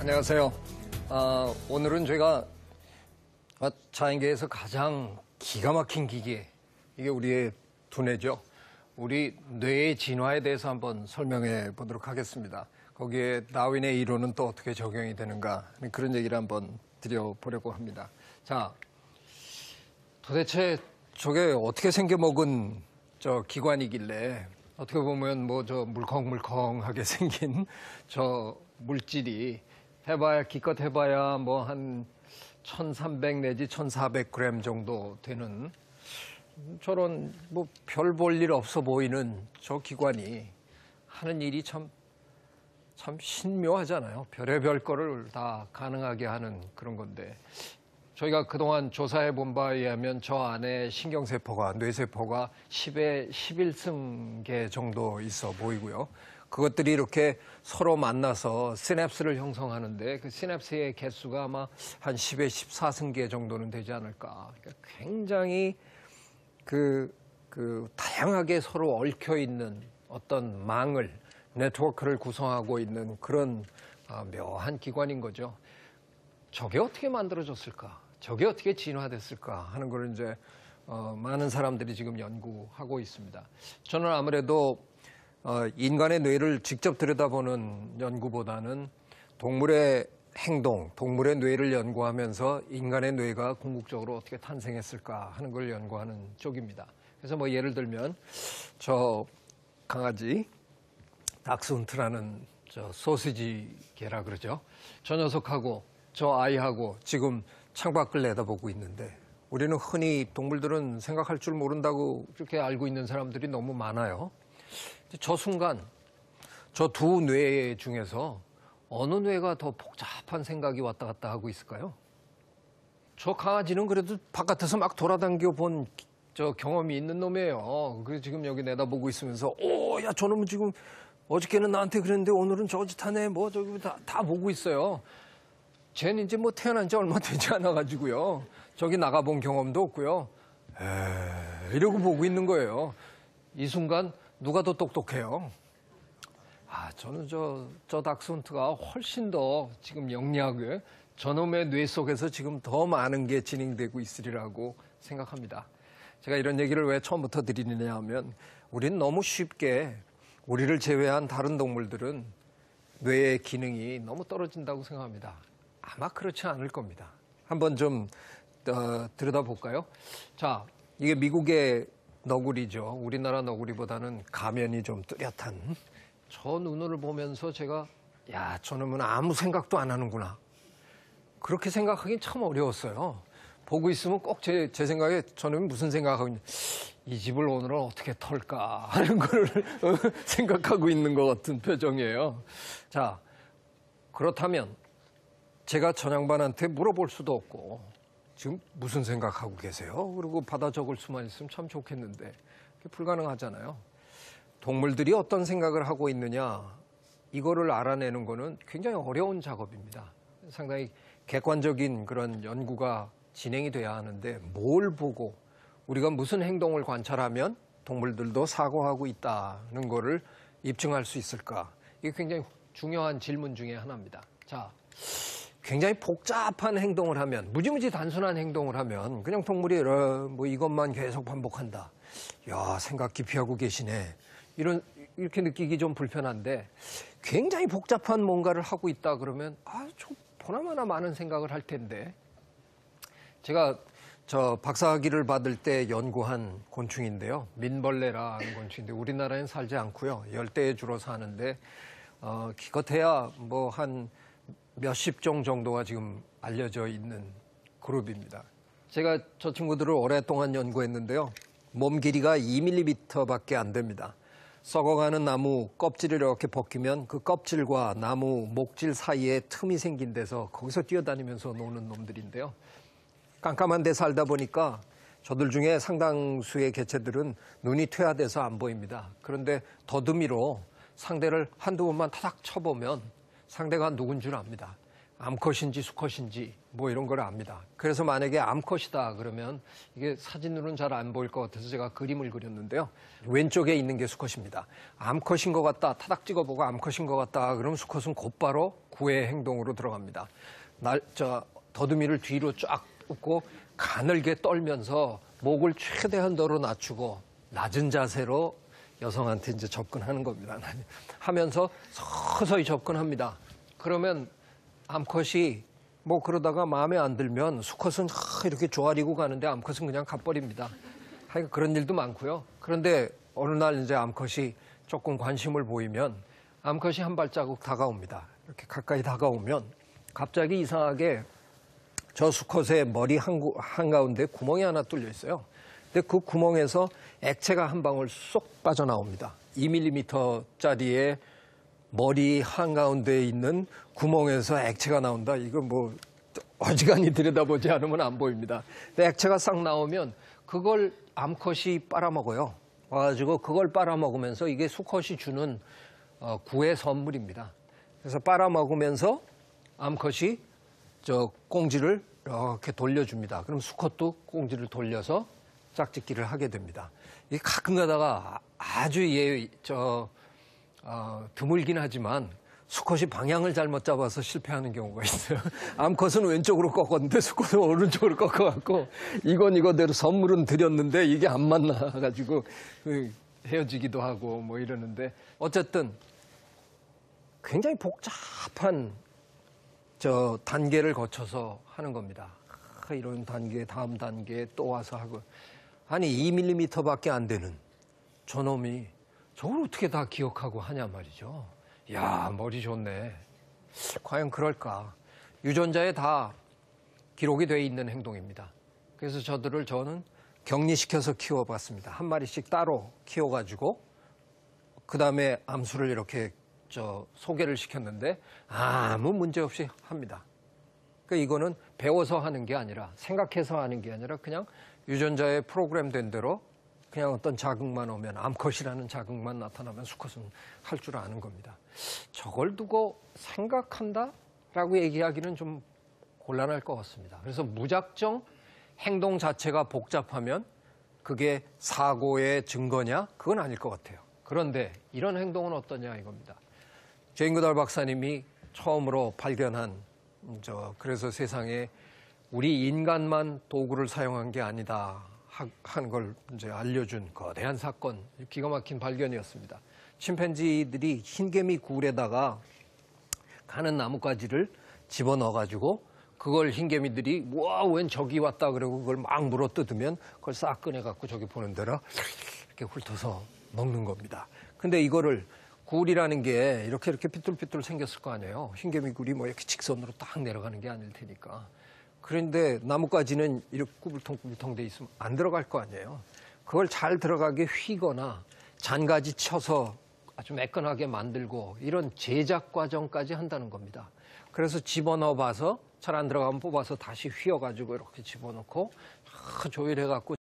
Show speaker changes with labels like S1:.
S1: 안녕하세요. 오늘은 제가 자연계에서 가장 기가 막힌 기계, 이게 우리의 두뇌죠. 우리 뇌의 진화에 대해서 한번 설명해 보도록 하겠습니다. 거기에 다윈의 이론은 또 어떻게 적용이 되는가, 그런 얘기를 한번 드려보려고 합니다. 자, 도대체 저게 어떻게 생겨먹은 저 기관이길래 어떻게 보면 뭐 저 물컹물컹하게 생긴 저 물질이 기껏 해봐야 뭐 한 1300 내지 1400g 정도 되는 저런 뭐 별 볼 일 없어 보이는 저 기관이 하는 일이 참 신묘하잖아요. 별의별 거를 다 가능하게 하는 그런 건데, 저희가 그동안 조사해 본 바에 의하면 저 안에 신경세포가, 뇌세포가 10에 11승계 정도 있어 보이고요. 그것들이 이렇게 서로 만나서 시냅스를 형성하는데 그 시냅스의 개수가 아마 한 10에 14승계 정도는 되지 않을까. 그러니까 굉장히 다양하게 서로 얽혀 있는 어떤 망을, 네트워크를 구성하고 있는 그런 묘한 기관인 거죠. 저게 어떻게 만들어졌을까? 저게 어떻게 진화됐을까? 하는 걸 이제 많은 사람들이 지금 연구하고 있습니다. 저는 아무래도 인간의 뇌를 직접 들여다보는 연구보다는 동물의 행동, 동물의 뇌를 연구하면서 인간의 뇌가 궁극적으로 어떻게 탄생했을까 하는 걸 연구하는 쪽입니다. 그래서 뭐 예를 들면 저 강아지 닥스훈트라는 저 소시지 개라 그러죠. 저 녀석하고 저 아이하고 지금 창밖을 내다보고 있는데, 우리는 흔히 동물들은 생각할 줄 모른다고 이렇게 알고 있는 사람들이 너무 많아요. 저 순간 저 두 뇌 중에서 어느 뇌가 더 복잡한 생각이 왔다 갔다 하고 있을까요? 저 강아지는 그래도 바깥에서 막 돌아다녀 본 저 경험이 있는 놈이에요. 그래서 지금 여기 내다보고 있으면서 야, 저놈은 지금 어저께는 나한테 그랬는데 오늘은 저짓 하네, 뭐 저기 다 보고 있어요. 쟤는 이제 뭐 태어난 지 얼마 되지 않아가지고요. 저기 나가본 경험도 없고요. 이러고 보고 있는 거예요. 이 순간 누가 더 똑똑해요? 저는 저 닥스훈트가 훨씬 더 지금 영리하게 저놈의 뇌 속에서 지금 더 많은 게 진행되고 있으리라고 생각합니다. 제가 이런 얘기를 왜 처음부터 드리느냐 하면, 우리는 너무 쉽게 우리를 제외한 다른 동물들은 뇌의 기능이 너무 떨어진다고 생각합니다. 아마 그렇지 않을 겁니다. 한번 좀 들여다볼까요? 자, 이게 미국의 너구리죠. 우리나라 너구리보다는 가면이 좀 뚜렷한 저 눈을 보면서 제가 저놈은 아무 생각도 안 하는구나, 그렇게 생각하기 참 어려웠어요. 보고 있으면 꼭 제 생각에 저놈이 무슨 생각하고 있냐, 이 집을 오늘은 어떻게 털까 하는 걸 생각하고 있는 것 같은 표정이에요. 자, 그렇다면 제가 저 양반한테 물어볼 수도 없고 지금 무슨 생각하고 계세요? 그리고 받아 적을 수만 있으면 참 좋겠는데 그게 불가능하잖아요. 동물들이 어떤 생각을 하고 있느냐, 이거를 알아내는 거는 굉장히 어려운 작업입니다. 상당히 객관적인 그런 연구가 진행이 돼야 하는데, 뭘 보고 우리가 무슨 행동을 관찰하면 동물들도 사고하고 있다는 거를 입증할 수 있을까? 이게 굉장히 중요한 질문 중에 하나입니다. 자, 굉장히 복잡한 행동을 하면, 무지무지 단순한 행동을 하면 그냥 동물이 뭐 이것만 계속 반복한다, 생각 깊이 하고 계시네, 이렇게 느끼기 좀 불편한데, 굉장히 복잡한 뭔가를 하고 있다 그러면 좀 보나마나 많은 생각을 할 텐데, 제가 저 박사학위를 받을 때 연구한 곤충인데요. 민벌레라는 곤충인데 우리나라에는 살지 않고요. 열대에 주로 사는데 기껏해야 뭐 한 몇십 종 정도가 지금 알려져 있는 그룹입니다. 제가 저 친구들을 오랫동안 연구했는데요. 몸 길이가 2mm밖에 안 됩니다. 썩어가는 나무 껍질을 이렇게 벗기면 그 껍질과 나무 목질 사이에 틈이 생긴 데서 거기서 뛰어다니면서 노는 놈들인데요. 깜깜한 데 살다 보니까 저들 중에 상당수의 개체들은 눈이 퇴화돼서 안 보입니다. 그런데 더듬이로 상대를 한두 번만 타닥 쳐보면 상대가 누군 줄 압니다. 암컷인지 수컷인지 뭐 이런 걸 압니다. 그래서 만약에 암컷이다 그러면 이게 사진으로는 잘 안 보일 것 같아서 제가 그림을 그렸는데요. 왼쪽에 있는 게 수컷입니다. 암컷인 것 같다, 타닥 찍어보고 암컷인 것 같다 그러면 수컷은 곧바로 구애 행동으로 들어갑니다. 더듬이를 뒤로 쫙 뻗고 가늘게 떨면서 목을 최대한도로 낮추고 낮은 자세로 여성한테 이제 접근하는 겁니다. 하면서 서서히 접근합니다. 그러면 암컷이 뭐 그러다가 마음에 안 들면 수컷은 이렇게 조아리고 가는데 암컷은 그냥 가버립니다. 하여간 그런 일도 많고요. 그런데 어느 날 이제 암컷이 조금 관심을 보이면 암컷이 한 발자국 다가옵니다. 이렇게 가까이 다가오면 갑자기 이상하게 저 수컷의 머리 한가운데 구멍이 하나 뚫려 있어요. 근데 그 구멍에서 액체가 한 방울 쏙 빠져나옵니다. 2mm짜리의 머리 한가운데에 있는 구멍에서 액체가 나온다. 이거 뭐 어지간히 들여다보지 않으면 안 보입니다. 근데 액체가 싹 나오면 그걸 암컷이 빨아먹어요. 와가지고 그걸 빨아먹으면서 이게 수컷이 주는 구애 선물입니다. 그래서 빨아먹으면서 암컷이 저 꽁지를 이렇게 돌려줍니다. 그럼 수컷도 꽁지를 돌려서 짝짓기를 하게 됩니다. 이게 가끔 가다가 아주 드물긴 하지만 수컷이 방향을 잘못 잡아서 실패하는 경우가 있어요. 암컷은 왼쪽으로 꺾었는데 수컷은 오른쪽으로 꺾어갖고 이건 이거대로 선물은 드렸는데 이게 안 맞나가지고 헤어지기도 하고 뭐 이러는데 어쨌든 굉장히 복잡한 단계를 거쳐서 하는 겁니다. 이런 단계, 다음 단계 또 와서 하고. 아니 2mm밖에 안 되는 저놈이 저걸 어떻게 다 기억하고 하냐 말이죠. 야, 머리 좋네. 과연 그럴까? 유전자에 다 기록이 돼 있는 행동입니다. 그래서 저는 격리시켜서 키워봤습니다. 한 마리씩 따로 키워가지고 그 다음에 암수를 이렇게 소개를 시켰는데 아무 문제 없이 합니다. 그러니까 이거는 배워서 하는 게 아니라 생각해서 하는 게 아니라 그냥 유전자에 프로그램된 대로 그냥 어떤 자극만 오면 암컷이라는 자극만 나타나면 수컷은 할 줄 아는 겁니다. 저걸 두고 생각한다라고 얘기하기는 좀 곤란할 것 같습니다. 그래서 무작정 행동 자체가 복잡하면 그게 사고의 증거냐? 그건 아닐 것 같아요. 그런데 이런 행동은 어떠냐 이겁니다. 제인 구달 박사님이 처음으로 발견한 그래서 세상에 우리 인간만 도구를 사용한 게 아니다 하는 걸 이제 알려준 거대한 사건, 기가 막힌 발견이었습니다. 침팬지들이 흰개미 굴에다가 가는 나뭇가지를 집어넣어가지고 그걸 흰개미들이 와, 웬 적이 왔다 그러고 그걸 막 물어 뜯으면 그걸 싹 꺼내갖고 저기 보는 대로 이렇게 훑어서 먹는 겁니다. 근데 이거를 굴이라는 게 이렇게 삐뚤삐뚤 생겼을 거 아니에요. 흰개미 굴이 뭐 이렇게 직선으로 딱 내려가는 게 아닐 테니까. 그런데 나뭇가지는 이렇게 꾸불통꾸불통 돼 있으면 안 들어갈 거 아니에요. 그걸 잘 들어가게 휘거나 잔가지 쳐서 아주 매끈하게 만들고 이런 제작 과정까지 한다는 겁니다. 그래서 집어넣어 봐서 잘 안 들어가면 뽑아서 다시 휘어가지고 이렇게 집어넣고 조율해갖고